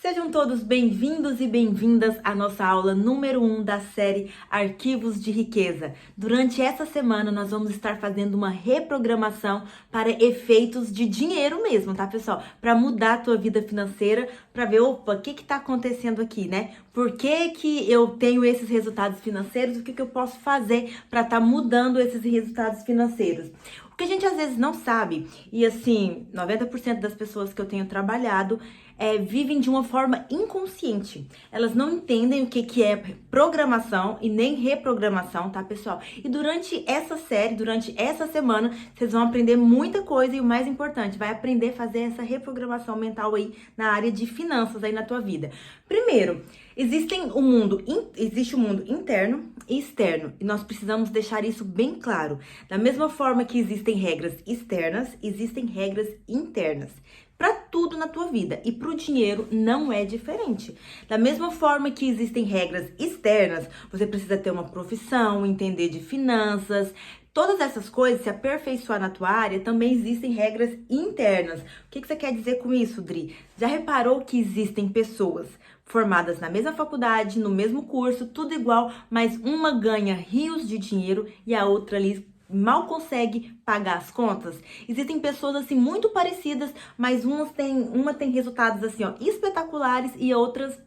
Sejam todos bem-vindos e bem-vindas à nossa aula número 1 da série Arquivos de Riqueza. Durante essa semana, nós vamos estar fazendo uma reprogramação para efeitos de dinheiro mesmo, tá, pessoal? Para mudar a tua vida financeira, para ver, opa, o que está acontecendo aqui, né? Por que eu tenho esses resultados financeiros? O que eu posso fazer para estar mudando esses resultados financeiros? O que a gente às vezes não sabe, e assim, 90% das pessoas que eu tenho trabalhado vivem de uma forma inconsciente. Elas não entendem o que é programação e nem reprogramação, tá, pessoal? E durante essa série, durante essa semana, vocês vão aprender muita coisa e o mais importante, vai aprender a fazer essa reprogramação mental aí na área de finanças aí na tua vida. Primeiro, existe o mundo interno e externo, e nós precisamos deixar isso bem claro. Da mesma forma que existem regras externas, existem regras internas. Para tudo na tua vida, e para o dinheiro não é diferente. Da mesma forma que existem regras externas, você precisa ter uma profissão, entender de finanças, todas essas coisas, se aperfeiçoar na tua área, também existem regras internas. O que você quer dizer com isso, Dri? Já reparou que existem pessoas formadas na mesma faculdade, no mesmo curso, tudo igual, mas uma ganha rios de dinheiro e a outra ali mal consegue pagar as contas? Existem pessoas assim muito parecidas, mas uma tem resultados assim, ó, espetaculares e outras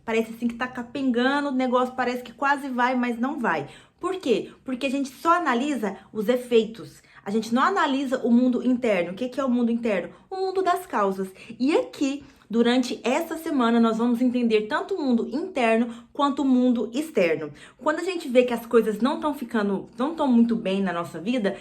parece assim que tá capengando, o negócio parece que quase vai, mas não vai. Por quê? Porque a gente só analisa os efeitos. A gente não analisa o mundo interno. O que é o mundo interno? O mundo das causas. E aqui, durante essa semana, nós vamos entender tanto o mundo interno quanto o mundo externo. Quando a gente vê que as coisas não estão muito bem na nossa vida,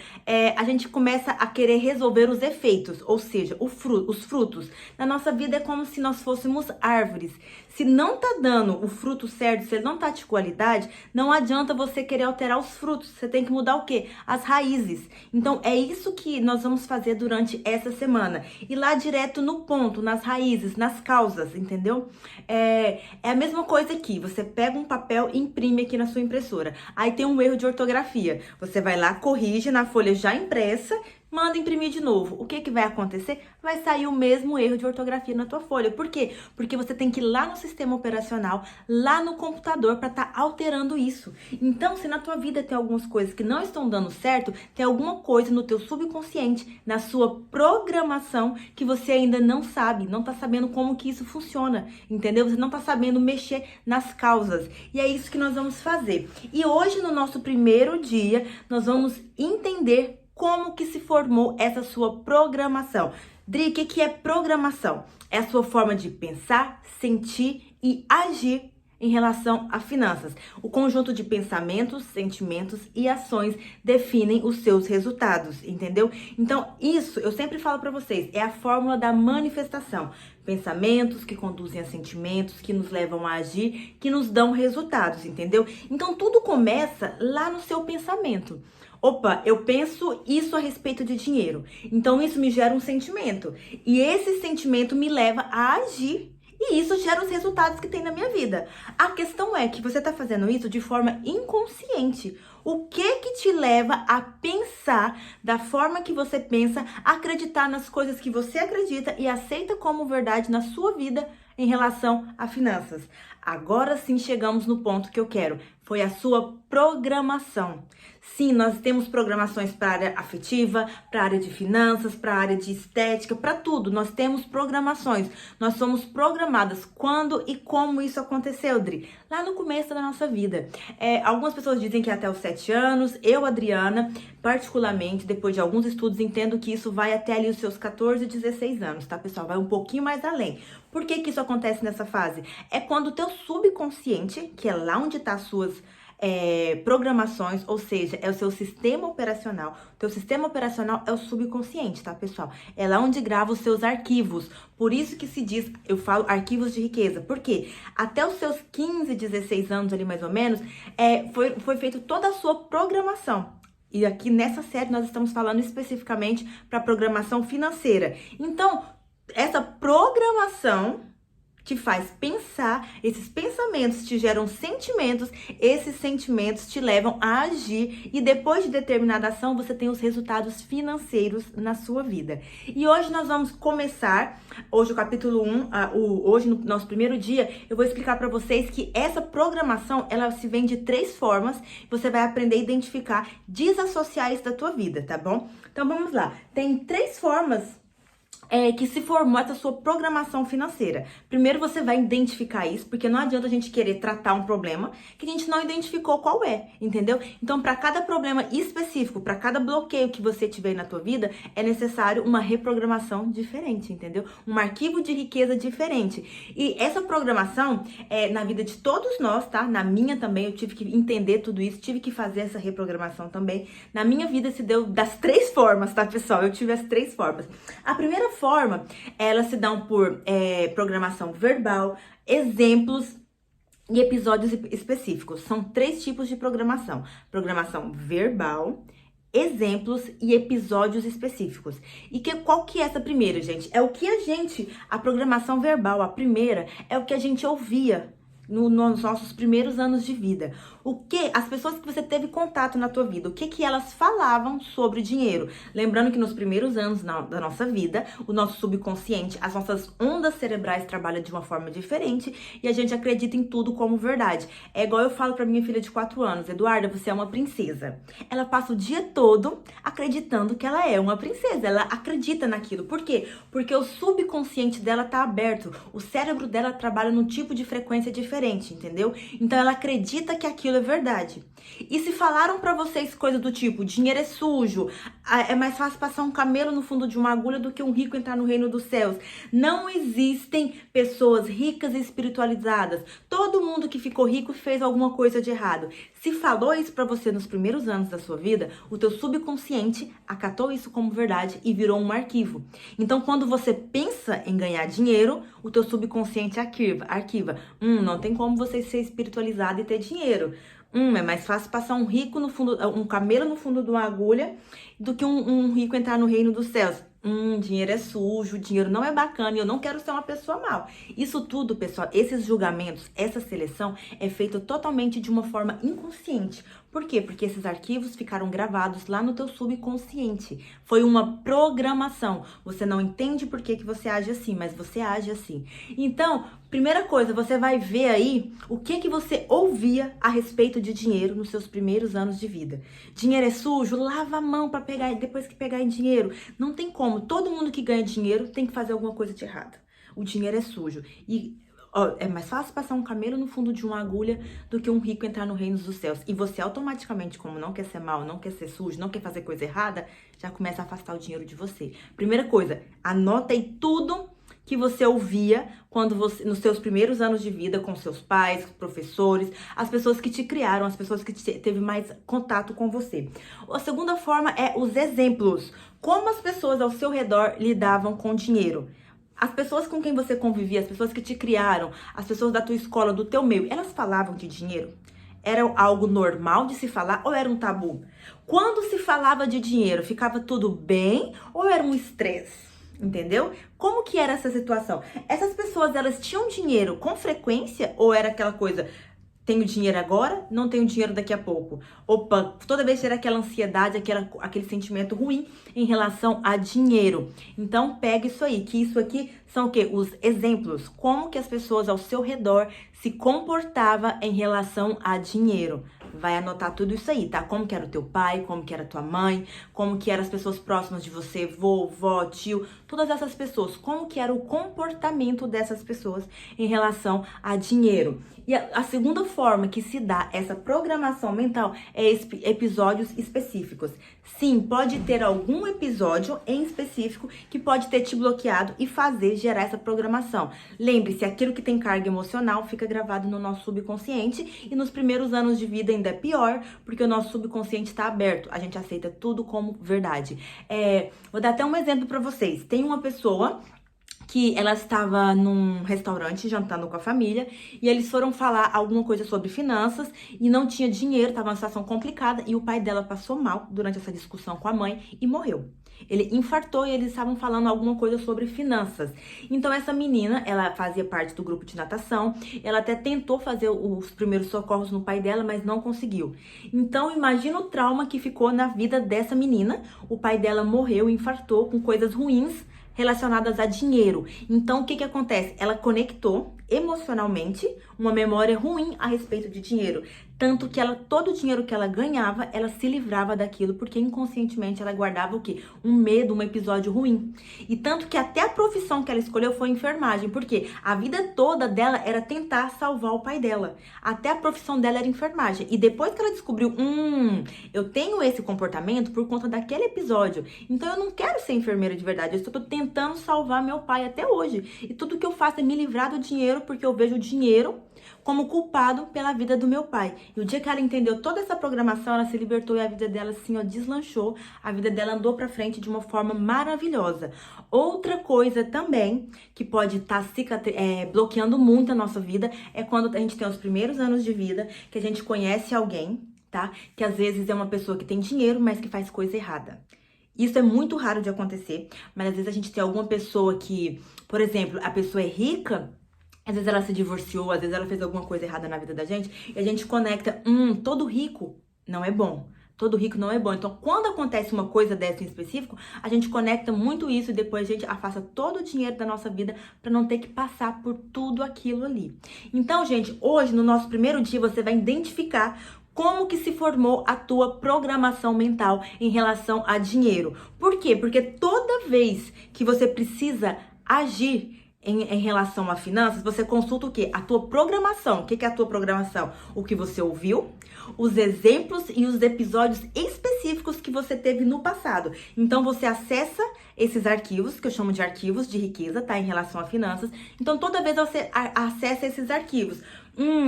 a gente começa a querer resolver os efeitos, ou seja, os frutos. Na nossa vida é como se nós fôssemos árvores. Se não tá dando o fruto certo, se ele não tá de qualidade, não adianta você querer alterar os frutos. Você tem que mudar o quê? As raízes. Então, é isso que nós vamos fazer durante essa semana. Ir lá direto no ponto, nas raízes, nas causas, entendeu? É a mesma coisa aqui. Você pega um papel e imprime aqui na sua impressora. Aí tem um erro de ortografia. Você vai lá, corrige na folha já impressa, manda imprimir de novo. O que vai acontecer? Vai sair o mesmo erro de ortografia na tua folha. Por quê? Porque você tem que ir lá no sistema operacional, lá no computador, para estar alterando isso. Então, se na tua vida tem algumas coisas que não estão dando certo, tem alguma coisa no teu subconsciente, na sua programação, que você ainda não sabe, não tá sabendo como que isso funciona, entendeu? Você não tá sabendo mexer nas causas. E é isso que nós vamos fazer. E hoje, no nosso primeiro dia, nós vamos entender como que se formou essa sua programação. Dri, o que é programação? É a sua forma de pensar, sentir e agir em relação a finanças. O conjunto de pensamentos, sentimentos e ações definem os seus resultados, entendeu? Então, isso, eu sempre falo para vocês, é a fórmula da manifestação. Pensamentos que conduzem a sentimentos, que nos levam a agir, que nos dão resultados, entendeu? Então, tudo começa lá no seu pensamento. Opa, eu penso isso a respeito de dinheiro. Então, isso me gera um sentimento. E esse sentimento me leva a agir. E isso gera os resultados que tem na minha vida. A questão é que você está fazendo isso de forma inconsciente. O que te leva a pensar da forma que você pensa, acreditar nas coisas que você acredita e aceita como verdade na sua vida em relação a finanças? Agora sim chegamos no ponto que eu quero. Foi a sua programação. Sim, nós temos programações para a área afetiva, para a área de finanças, para a área de estética, para tudo. Nós temos programações. Nós somos programadas. Quando e como isso aconteceu, Dri? Lá no começo da nossa vida. Algumas pessoas dizem que é até os 7 anos. Eu, Adriana, particularmente, depois de alguns estudos, entendo que isso vai até ali os seus 14, 16 anos, tá, pessoal? Vai um pouquinho mais além. Por que isso acontece nessa fase? É quando o teu subconsciente, que é lá onde tá as suas programações, ou seja, é o seu sistema operacional. O teu sistema operacional é o subconsciente, tá, pessoal? É lá onde grava os seus arquivos. Por isso que se diz, eu falo arquivos de riqueza. Por quê? Até os seus 15, 16 anos ali mais ou menos, foi feita toda a sua programação. E aqui nessa série nós estamos falando especificamente para programação financeira. Então, essa programação te faz pensar, esses pensamentos te geram sentimentos, esses sentimentos te levam a agir e depois de determinada ação você tem os resultados financeiros na sua vida. E hoje nós vamos começar, hoje o capítulo 1, hoje no nosso primeiro dia, eu vou explicar para vocês que essa programação, ela se vem de 3 formas, você vai aprender a identificar, desassociar isso da tua vida, tá bom? Então vamos lá, tem 3 formas que se formou essa sua programação financeira. Primeiro você vai identificar isso, porque não adianta a gente querer tratar um problema que a gente não identificou qual é, entendeu? Então, para cada problema específico, para cada bloqueio que você tiver na tua vida, é necessário uma reprogramação diferente, entendeu? Um arquivo de riqueza diferente. E essa programação é na vida de todos nós, tá? Na minha também, eu tive que entender tudo isso, tive que fazer essa reprogramação também. Na minha vida se deu das 3 formas, tá, pessoal? Eu tive as 3 formas. A primeira forma, elas se dão por programação verbal, exemplos e episódios específicos. São 3 tipos de programação: programação verbal, exemplos e episódios específicos. E qual que é essa primeira, gente? É o que a programação verbal, a primeira, é o que a gente ouvia nos nossos primeiros anos de vida. O que as pessoas que você teve contato na tua vida, o que elas falavam sobre dinheiro. Lembrando que nos primeiros anos da nossa vida, o nosso subconsciente, as nossas ondas cerebrais trabalham de uma forma diferente e a gente acredita em tudo como verdade. É igual eu falo pra minha filha de 4 anos, Eduarda, você é uma princesa. Ela passa o dia todo acreditando que ela é uma princesa, ela acredita naquilo. Por quê? Porque o subconsciente dela tá aberto, o cérebro dela trabalha num tipo de frequência diferente, entendeu? Então ela acredita que aquilo é verdade. E se falaram pra vocês coisas do tipo, dinheiro é sujo, é mais fácil passar um camelo no fundo de uma agulha do que um rico entrar no reino dos céus. Não existem pessoas ricas e espiritualizadas. Todo mundo que ficou rico fez alguma coisa de errado. Se falou isso pra você nos primeiros anos da sua vida, o teu subconsciente acatou isso como verdade e virou um arquivo. Então, quando você pensa em ganhar dinheiro, o teu subconsciente arquiva. Não tem como você ser espiritualizado e ter dinheiro. É mais fácil passar um rico no fundo, um camelo no fundo de uma agulha do que um rico entrar no reino dos céus. Dinheiro é sujo, dinheiro não é bacana e eu não quero ser uma pessoa mal. Isso tudo, pessoal, esses julgamentos, essa seleção é feita totalmente de uma forma inconsciente. Por quê? Porque esses arquivos ficaram gravados lá no teu subconsciente. Foi uma programação. Você não entende por que você age assim, mas você age assim. Então, primeira coisa, você vai ver aí o que você ouvia a respeito de dinheiro nos seus primeiros anos de vida. Dinheiro é sujo? Lava a mão para pegar, depois que pegar em dinheiro. Não tem como. Todo mundo que ganha dinheiro tem que fazer alguma coisa de errado. O dinheiro é sujo. E é mais fácil passar um camelo no fundo de uma agulha do que um rico entrar no reino dos céus. E você automaticamente, como não quer ser mal, não quer ser sujo, não quer fazer coisa errada, já começa a afastar o dinheiro de você. Primeira coisa, anota aí tudo que você ouvia quando você, nos seus primeiros anos de vida, com seus pais, professores, as pessoas que te criaram, as pessoas que teve mais contato com você. A segunda forma é os exemplos. Como as pessoas ao seu redor lidavam com dinheiro. As pessoas com quem você convivia, as pessoas que te criaram, as pessoas da tua escola, do teu meio, elas falavam de dinheiro? Era algo normal de se falar ou era um tabu? Quando se falava de dinheiro, ficava tudo bem ou era um estresse? Entendeu? Como que era essa situação? Essas pessoas, elas tinham dinheiro com frequência ou era aquela coisa... Tenho dinheiro agora, não tenho dinheiro daqui a pouco. Opa, toda vez era aquela ansiedade, aquele sentimento ruim em relação a dinheiro. Então, pega isso aí, que isso aqui são o quê? Os exemplos. Como que as pessoas ao seu redor se comportavam em relação a dinheiro. Vai anotar tudo isso aí, tá? Como que era o teu pai, como que era a tua mãe, como que eram as pessoas próximas de você, vovó, tio, todas essas pessoas. Como que era o comportamento dessas pessoas em relação a dinheiro. E a segunda forma que se dá essa programação mental é episódios específicos. Sim, pode ter algum episódio em específico que pode ter te bloqueado e gerar essa programação. Lembre-se, aquilo que tem carga emocional fica gravado no nosso subconsciente e nos primeiros anos de vida ainda é pior, porque o nosso subconsciente está aberto. A gente aceita tudo como verdade. Vou dar até um exemplo para vocês. Tem uma pessoa que ela estava num restaurante jantando com a família e eles foram falar alguma coisa sobre finanças e não tinha dinheiro, estava uma situação complicada e o pai dela passou mal durante essa discussão com a mãe e morreu. Ele infartou e eles estavam falando alguma coisa sobre finanças. Então essa menina, ela fazia parte do grupo de natação, ela até tentou fazer os primeiros socorros no pai dela, mas não conseguiu. Então imagina o trauma que ficou na vida dessa menina. O pai dela morreu, infartou com coisas ruins relacionadas a dinheiro. Então o que acontece? Ela conectou emocionalmente uma memória ruim a respeito de dinheiro. Tanto que todo o dinheiro que ela ganhava, ela se livrava daquilo, porque inconscientemente ela guardava o quê? Um medo, um episódio ruim. E tanto que até a profissão que ela escolheu foi enfermagem, porque a vida toda dela era tentar salvar o pai dela. Até a profissão dela era enfermagem. E depois que ela descobriu, eu tenho esse comportamento por conta daquele episódio. Então eu não quero ser enfermeira de verdade, eu estou tentando salvar meu pai até hoje. E tudo que eu faço é me livrar do dinheiro, porque eu vejo o dinheiro como culpado pela vida do meu pai. E o dia que ela entendeu toda essa programação, ela se libertou e a vida dela assim, ó, deslanchou. A vida dela andou pra frente de uma forma maravilhosa. Outra coisa também que pode estar bloqueando muito a nossa vida é quando a gente tem os primeiros anos de vida, que a gente conhece alguém, tá? Que às vezes é uma pessoa que tem dinheiro, mas que faz coisa errada. Isso é muito raro de acontecer, mas às vezes a gente tem alguma pessoa que, por exemplo, a pessoa é rica, às vezes ela se divorciou, às vezes ela fez alguma coisa errada na vida da gente, e a gente conecta, todo rico não é bom. Todo rico não é bom. Então, quando acontece uma coisa dessa em específico, a gente conecta muito isso e depois a gente afasta todo o dinheiro da nossa vida para não ter que passar por tudo aquilo ali. Então, gente, hoje, no nosso primeiro dia, você vai identificar como que se formou a tua programação mental em relação a dinheiro. Por quê? Porque toda vez que você precisa agir em relação a finanças, você consulta o quê? A tua programação. O que é a tua programação? O que você ouviu, os exemplos e os episódios específicos que você teve no passado. Então, você acessa esses arquivos, que eu chamo de arquivos de riqueza, tá? Em relação a finanças. Então, toda vez você acessa esses arquivos.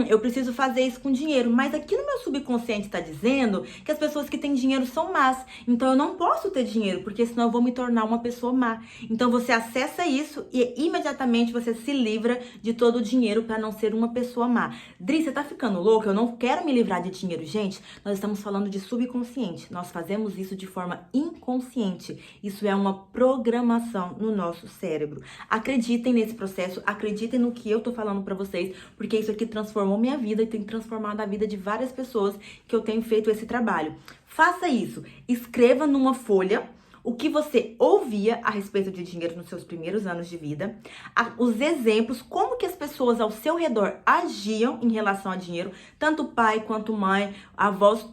Eu preciso fazer isso com dinheiro, mas aqui no meu subconsciente está dizendo que as pessoas que têm dinheiro são más. Então eu não posso ter dinheiro, porque senão eu vou me tornar uma pessoa má. Então você acessa isso e imediatamente você se livra de todo o dinheiro para não ser uma pessoa má. Dri, você tá ficando louca? Eu não quero me livrar de dinheiro. Gente, nós estamos falando de subconsciente. Nós fazemos isso de forma inconsciente. Isso é uma programação no nosso cérebro. Acreditem nesse processo, acreditem no que eu tô falando para vocês, porque isso aqui transformou minha vida e tem transformado a vida de várias pessoas que eu tenho feito esse trabalho. Faça isso. Escreva numa folha o que você ouvia a respeito de dinheiro nos seus primeiros anos de vida, os exemplos, como que as pessoas ao seu redor agiam em relação a dinheiro, tanto pai quanto mãe, avós,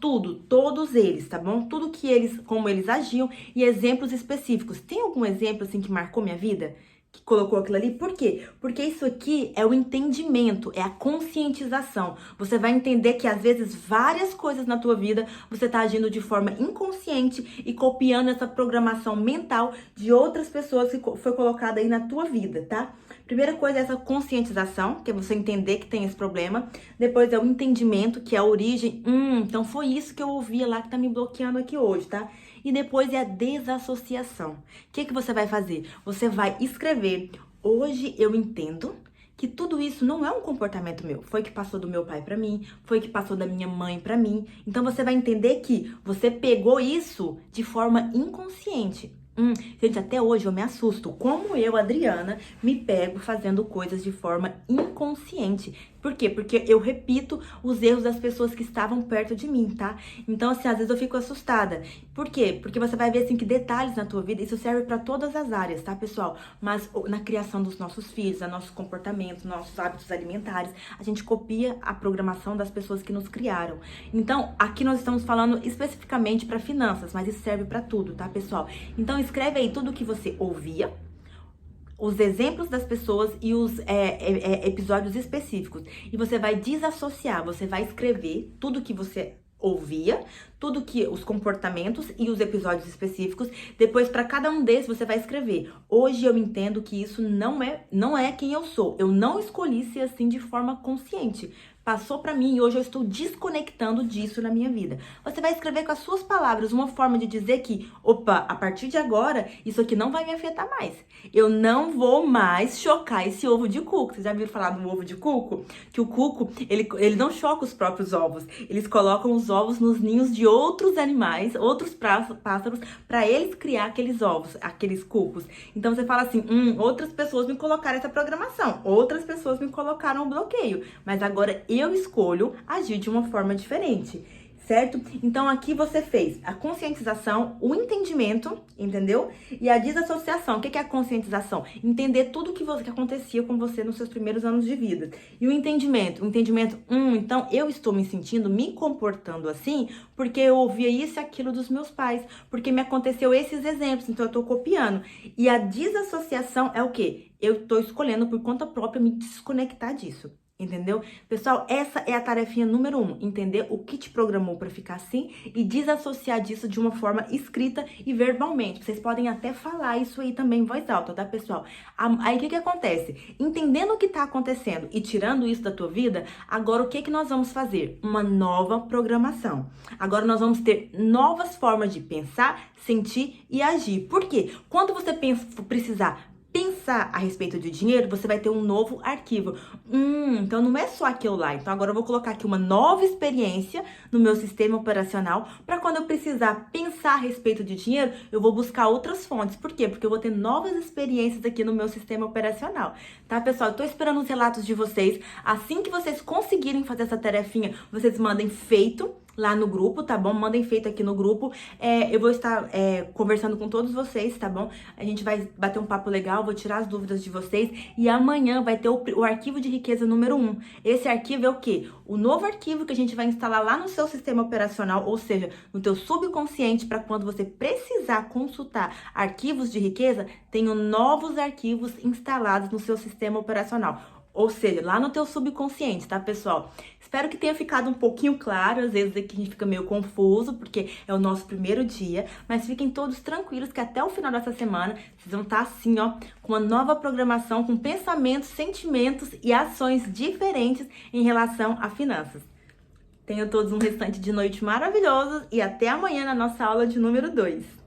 todos eles, tá bom? Tudo que como eles agiam e exemplos específicos. Tem algum exemplo assim que marcou minha vida? Que colocou aquilo ali. Por quê? Porque isso aqui é o entendimento, é a conscientização. Você vai entender que às vezes várias coisas na tua vida você tá agindo de forma inconsciente e copiando essa programação mental de outras pessoas que foi colocada aí na tua vida, tá? Primeira coisa é essa conscientização, que é você entender que tem esse problema. Depois é o entendimento, que é a origem. Então foi isso que eu ouvia lá que tá me bloqueando aqui hoje, tá? E depois é a desassociação. O que você vai fazer? Você vai escrever: hoje eu entendo que tudo isso não é um comportamento meu. Foi que passou do meu pai pra mim, foi que passou da minha mãe pra mim. Então você vai entender que você pegou isso de forma inconsciente. Gente, até hoje eu me assusto. Como eu, Adriana, me pego fazendo coisas de forma inconsciente. Por quê? Porque eu repito os erros das pessoas que estavam perto de mim, tá? Então, assim, às vezes eu fico assustada. Por quê? Porque você vai ver, assim, que detalhes na tua vida, isso serve pra todas as áreas, tá, pessoal? Mas na criação dos nossos filhos, a nossos comportamentos, nossos hábitos alimentares, a gente copia a programação das pessoas que nos criaram. Então, aqui nós estamos falando especificamente pra finanças, mas isso serve pra tudo, tá, pessoal? Então, escreve aí tudo o que você ouvia, os exemplos das pessoas e os episódios específicos. E você vai desassociar, você vai escrever tudo que você ouvia, tudo que os comportamentos e os episódios específicos. Depois, para cada um desses, você vai escrever: hoje eu entendo que isso não é quem eu sou. Eu não escolhi ser assim de forma consciente. Passou pra mim e hoje eu estou desconectando disso na minha vida. Você vai escrever com as suas palavras uma forma de dizer que, opa, a partir de agora, isso aqui não vai me afetar mais. Eu não vou mais chocar esse ovo de cuco. Vocês já viram falar do ovo de cuco? Que o cuco, ele não choca os próprios ovos. Eles colocam os ovos nos ninhos de de outros animais, outros pássaros, para eles criar aqueles ovos, aqueles cucos. Então você fala assim, outras pessoas me colocaram essa programação, outras pessoas me colocaram o bloqueio, mas agora eu escolho agir de uma forma diferente. Certo? Então aqui você fez a conscientização, o entendimento, entendeu? E a desassociação. O que é a conscientização? Entender tudo que acontecia com você nos seus primeiros anos de vida. E o entendimento? Então eu estou me sentindo, me comportando assim, porque eu ouvia isso e aquilo dos meus pais, porque me aconteceu esses exemplos, então eu estou copiando. E a desassociação é o quê? Eu estou escolhendo por conta própria me desconectar disso. Entendeu? Pessoal, essa é a tarefinha número 1, entender o que te programou para ficar assim e desassociar disso de uma forma escrita e verbalmente. Vocês podem até falar isso aí também em voz alta, tá, pessoal? Aí o que acontece? Entendendo o que tá acontecendo e tirando isso da tua vida, agora o que nós vamos fazer? Uma nova programação. Agora nós vamos ter novas formas de pensar, sentir e agir. Por quê? Quando você precisar pensar a respeito de dinheiro, você vai ter um novo arquivo. Então não é só aquilo lá. Então agora eu vou colocar aqui uma nova experiência no meu sistema operacional para quando eu precisar pensar a respeito de dinheiro, eu vou buscar outras fontes. Por quê? Porque eu vou ter novas experiências aqui no meu sistema operacional. Tá, pessoal? Eu tô esperando os relatos de vocês. Assim que vocês conseguirem fazer essa tarefinha, vocês mandem feito lá no grupo, tá bom? Mandem feito aqui no grupo. Eu vou estar conversando com todos vocês, tá bom? A gente vai bater um papo legal, vou tirar as dúvidas de vocês. E amanhã vai ter o arquivo de riqueza número 1. Esse arquivo é o quê? O novo arquivo que a gente vai instalar lá no seu sistema operacional, ou seja, no teu subconsciente, para quando você precisar consultar arquivos de riqueza, tenham novos arquivos instalados no seu sistema operacional. Ou seja, lá no teu subconsciente, tá, pessoal? Espero que tenha ficado um pouquinho claro. Às vezes aqui a gente fica meio confuso, porque é o nosso primeiro dia. Mas fiquem todos tranquilos que até o final dessa semana vocês vão estar assim, ó, com uma nova programação, com pensamentos, sentimentos e ações diferentes em relação a finanças. Tenham todos um restante de noite maravilhoso e até amanhã na nossa aula de número 2.